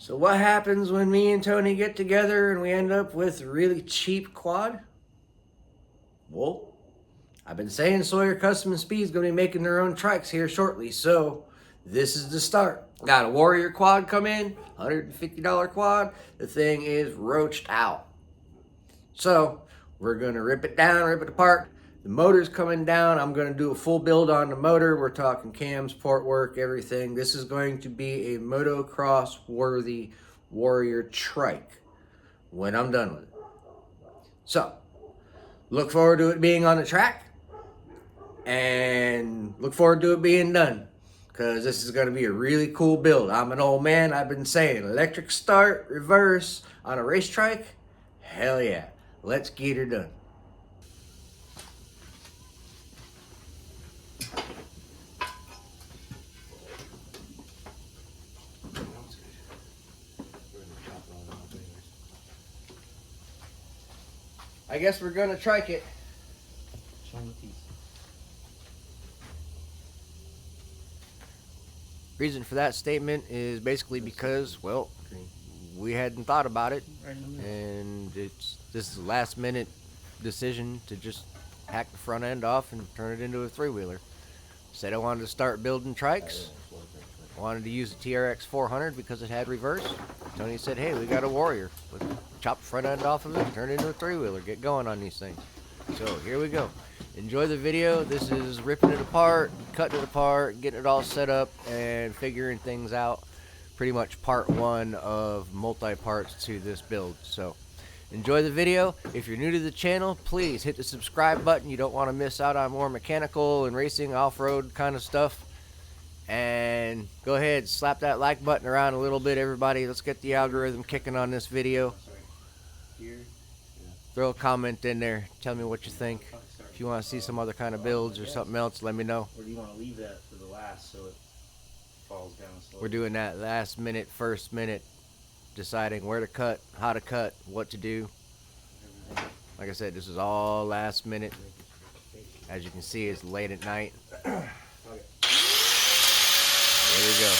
So what happens when me and Tony get together and we end up with a really cheap quad? Well, I've been saying Sawyer Custom and Speed's gonna be making their own trikes here shortly, so this is the start. Got a Warrior quad come in, $150 quad. The thing is roached out. So we're gonna rip it down, rip it apart. The motor's coming down. I'm gonna do a full build on the motor. We're talking cams, port work, everything. This is going to be a motocross worthy Warrior trike when I'm done with it. So look forward to it being on the track and look forward to it being done because this is going to be a really cool build. I'm an old man. I've been saying electric start, reverse on a race trike. Hell yeah. Let's get her done. I guess we're gonna trike it. Show them the piece. Reason for that statement is basically because, well, we hadn't thought about it, and this is a last minute decision to just hack the front end off and turn it into a three-wheeler. Said I wanted to start building trikes. Wanted to use a TRX 400 because it had reverse. Tony said, hey, we got a Warrior. Let's chop the front end off of it, turn it into a three-wheeler, get going on these things. So here we go. Enjoy the video. This is ripping it apart, cutting it apart, getting it all set up, and figuring things out. Pretty much part one of multi-parts to this build. So enjoy the video. If you're new to the channel, please hit the subscribe button. You don't want to miss out on more mechanical and racing off-road kind of stuff. And go ahead, slap that like button around a little bit, everybody. Let's get the algorithm kicking on this video. Throw a comment in there. Tell me what you think. If you want to see some other kind of builds or something else, let me know. Or do you want to leave that for the last so it falls down slowly? We're doing that last minute, first minute, deciding where to cut, how to cut, what to do. Like I said, this is all last minute. As you can see, it's late at night. Here we go.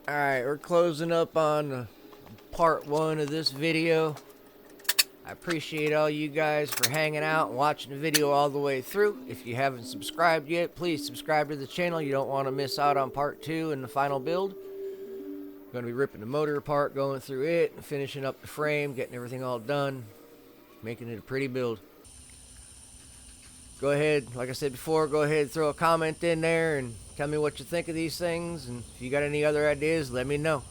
Alright, we're closing up on part 1 of this video. I appreciate all you guys for hanging out and watching the video all the way through. If you haven't subscribed yet, please subscribe to the channel. You don't want to miss out on part 2 and the final build. Going to be ripping the motor apart, going through it, and finishing up the frame, getting everything all done, making it a pretty build. Go ahead, like I said before, go ahead and throw a comment in there and tell me what you think of these things, and if you got any other ideas, let me know.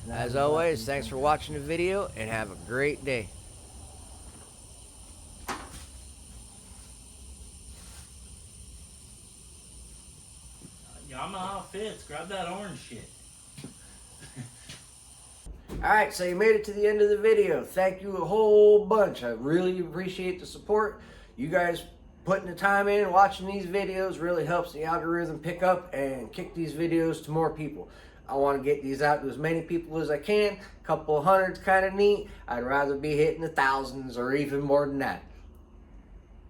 As always, thanks for watching the video, and have a great day. Yamaha fits. Grab that orange shit. Alright, so you made it to the end of the video. Thank you a whole bunch. I really appreciate the support. You guys putting the time in, watching these videos really helps the algorithm pick up and kick these videos to more people. I want to get these out to as many people as I can. A couple of hundred's kind of neat. I'd rather be hitting the thousands or even more than that.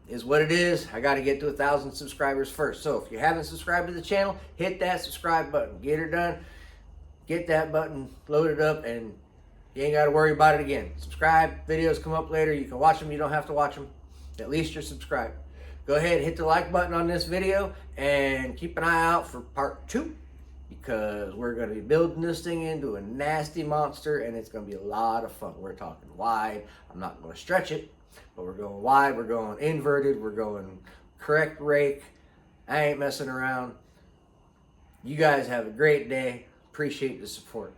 Is what it is. I got to get to 1,000 subscribers first. So if you haven't subscribed to the channel, hit that subscribe button. Get her done. Get that button loaded up and you ain't got to worry about it again. Subscribe. Videos come up later. You can watch them. You don't have to watch them. At least you're subscribed. Go ahead, hit the like button on this video and keep an eye out for part 2 because we're going to be building this thing into a nasty monster, and it's going to be a lot of fun. We're talking wide. I'm not going to stretch it, but we're going wide. We're going inverted. We're going correct rake. I ain't messing around. You guys have a great day. Appreciate the support.